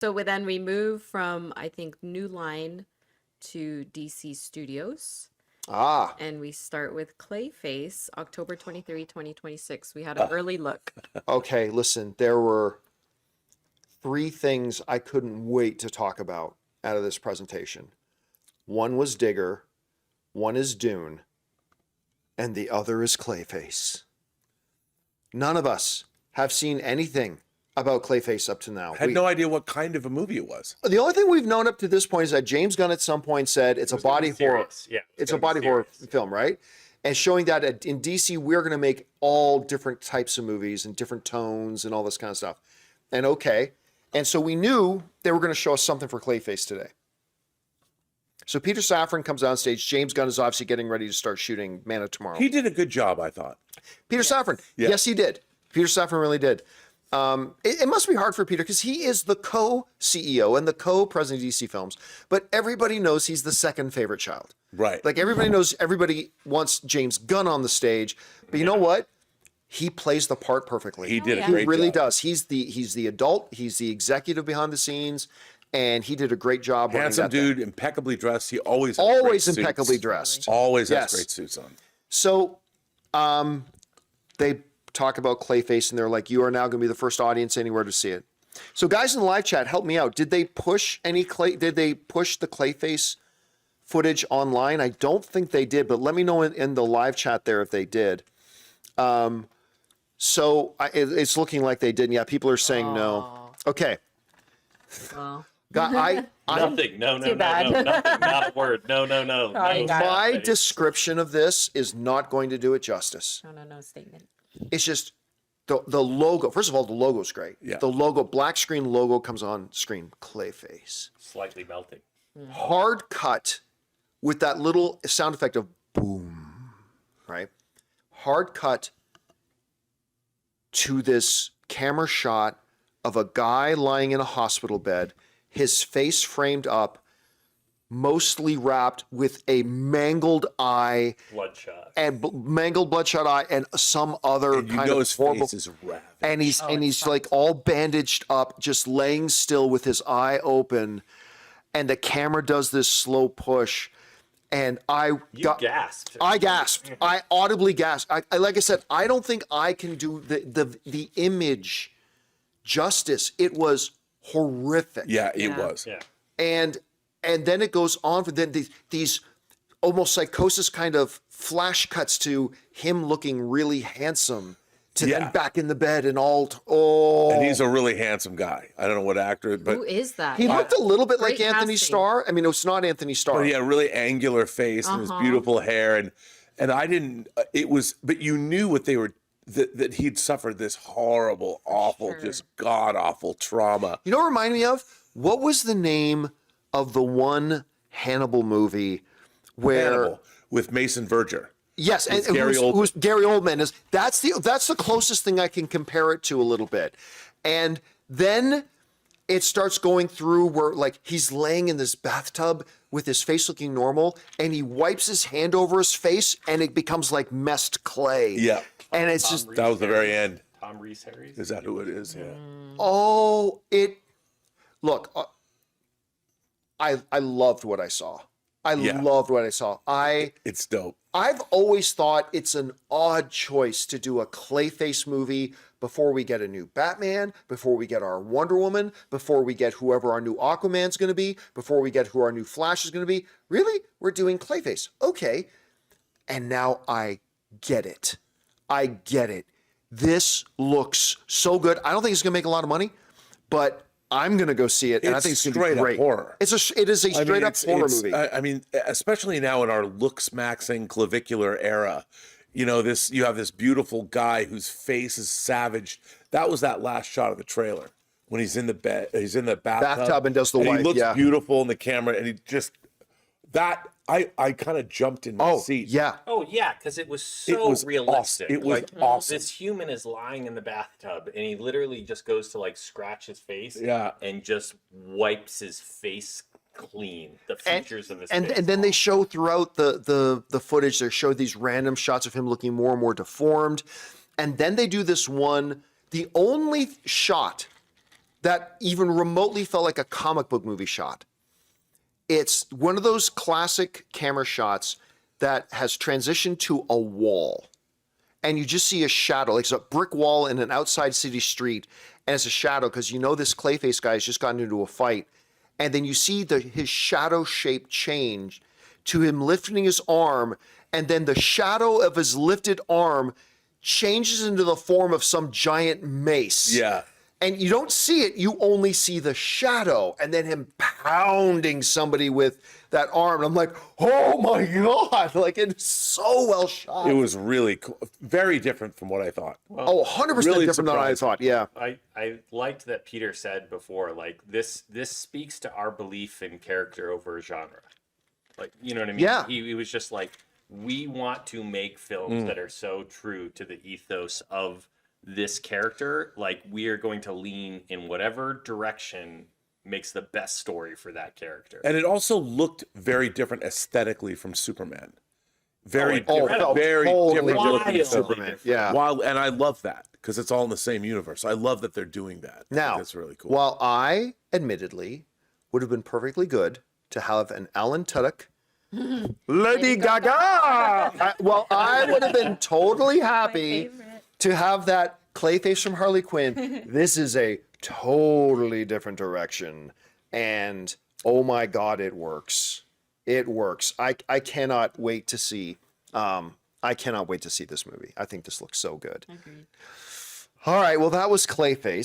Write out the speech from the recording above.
So then we move from, I think, New Line to DC Studios. Ah. And we start with Clayface, October 23, 2026. We had an early look. Okay, listen, there were 3 things I couldn't wait to talk about out of this presentation. One was Digger, one is Dune, and the other is Clayface. None of us have seen anything about Clayface up to now. I had no idea what kind of a movie it was. The only thing we've known up to this point is that James Gunn at some point said it's a body horror. Yeah, it's a body horror film, right? And showing that in DC, we're going to make all different types of movies and different tones and all this kind of stuff. And okay. And so we knew they were going to show us something for Clayface today. So Peter Safran comes on stage. James Gunn is obviously getting ready to start shooting Man of Tomorrow. He did a good job, I thought. Peter Safran. Yeah. Yes, he did. Peter Safran really did. It must be hard for Peter because he is the co-CEO and the co-president of DC Films, but everybody knows he's the second favorite child. Right. Like everybody knows, everybody wants James Gunn on the stage, but you know what? He plays the part perfectly. He did a He great really job. does. He's the adult. He's the executive behind the snes, and he did a great job. running Handsome that thing. dude, impeccably dressed. He always has great Always suits. impeccably dressed. Always Yes. has great suits on. So, they talk about Clayface, and they're like, "You are now going to be the first audience anywhere to see it." So, guys in the live chat, help me out. Did they push Did they push the Clayface footage online? I don't think they did, but let me know in the live chat there if they did. So it's looking like they didn't. Yeah, people are saying no. Okay. Well, Nothing. No, Too bad. nothing. Not a word. No. Sorry, guys. My description of this is not going to do it justice. no statement. It's just the logo. First of all, the logo's great. Yeah. The logo, black screen logo comes on screen. Clayface. Slightly melting. Hard cut with that little sound effect of boom, right? Hard cut to this camera shot of a guy lying in a hospital bed, his face framed up, mostly wrapped with a mangled eye Bloodshot. and mangled bloodshot eye and some other And you kind know of his horrible. face is ravaged. And he's like all bandaged up, just laying still with his eye open, and the camera does this slow push, and You gasped. I gasped. I audibly gasped. I like I said, I don't think I can do the image justice. It was horrific. Yeah, it Yeah. was. Yeah. And then it goes on for then these almost psychosis kind of flash cuts to him looking really handsome to Yeah. then back in the bed and all. And he's a really handsome guy. I don't know what actor, but Who is that? He looked a little bit like Great Anthony casting. Starr. I mean, it's not Anthony Starr. he had a really angular face and his beautiful hair, and I didn't. It was, but you knew what they were. That he'd suffered this horrible, awful, Sure. just god awful trauma. You know what it reminded me of? What was the name of the one Hannibal movie where Hannibal with Mason Verger. yes, and Gary who's Gary Oldman is that's the closest thing I can compare it to a little bit. And then it starts going through where like he's laying in this bathtub with his face looking normal and he wipes his hand over his face and it becomes like messed clay. Yeah, And it's just that was the very end. Tom Reese Harris. Is that who it is? Yeah. look, I loved what I saw. I Yeah. loved what I saw. It's dope. I've always thought it's an odd choice to do a Clayface movie before we get a new Batman, before we get our Wonder Woman, before we get whoever our new Aquaman's going to be, before we get who our new Flash is going to be. Really? We're doing Clayface. Okay. And now I get it. I get it. This looks so good. I don't think it's going to make a lot of money, but I'm going to go see it, and I It's think it's going to straight be up great. horror. It is a straight up horror movie. I mean, especially now in our looks-maxing clavicular era, you know, you have this beautiful guy whose face is savaged. That was that last shot of the trailer when he's in the bed, he's in the Bathtub and does the and wipe, he looks yeah. beautiful in the camera, and he just I kind of jumped in my seat. Yeah. Oh yeah, because it was so was realistic. awesome. It was like, awesome. This human is lying in the bathtub, and he literally just goes to like scratch his face, Yeah. and just wipes his face clean. The features of his and face. and then they show throughout the footage, they show these random shots of him looking more and more deformed, and then they do this one. The only shot that even remotely felt like a comic book movie shot. It's one of those classic camera shots that has transitioned to a wall. And you just see a shadow, like it's a brick wall in an outside city street, and it's a shadow because you know this Clayface guy has just gotten into a fight. And then you see his shadow shape change to him lifting his arm, and then the shadow of his lifted arm changes into the form of some giant mace. Yeah. And you don't see it, you only see the shadow, and then him pounding somebody with that arm. And I'm like, oh my God, like it's so well shot. It was really cool. Very different from what I thought. Oh, 100% Really different than I surprising. thought, yeah. I liked that Peter said before, like this speaks to our belief in character over genre. Like, you know what I mean? Yeah. He was just like, we want to make films that are so true to the ethos of this character. Like, we are going to lean in whatever direction makes the best story for that character. And it also looked very different aesthetically from Superman. Very Oh, different, felt very totally different different looking from film. Superman. Yeah. While, and I love that because it's all in the same universe. I love that they're doing that. Now, that's really cool. while I admittedly would have been perfectly good to have an Alan Tudyk, Lady Gaga, I would have been totally happy to have that Clayface from Harley Quinn. This is a totally different direction, and oh my God, it works. It works. I cannot wait to see. I cannot wait to see this movie. I think this looks so good. Agreed. All right, well, that was Clayface.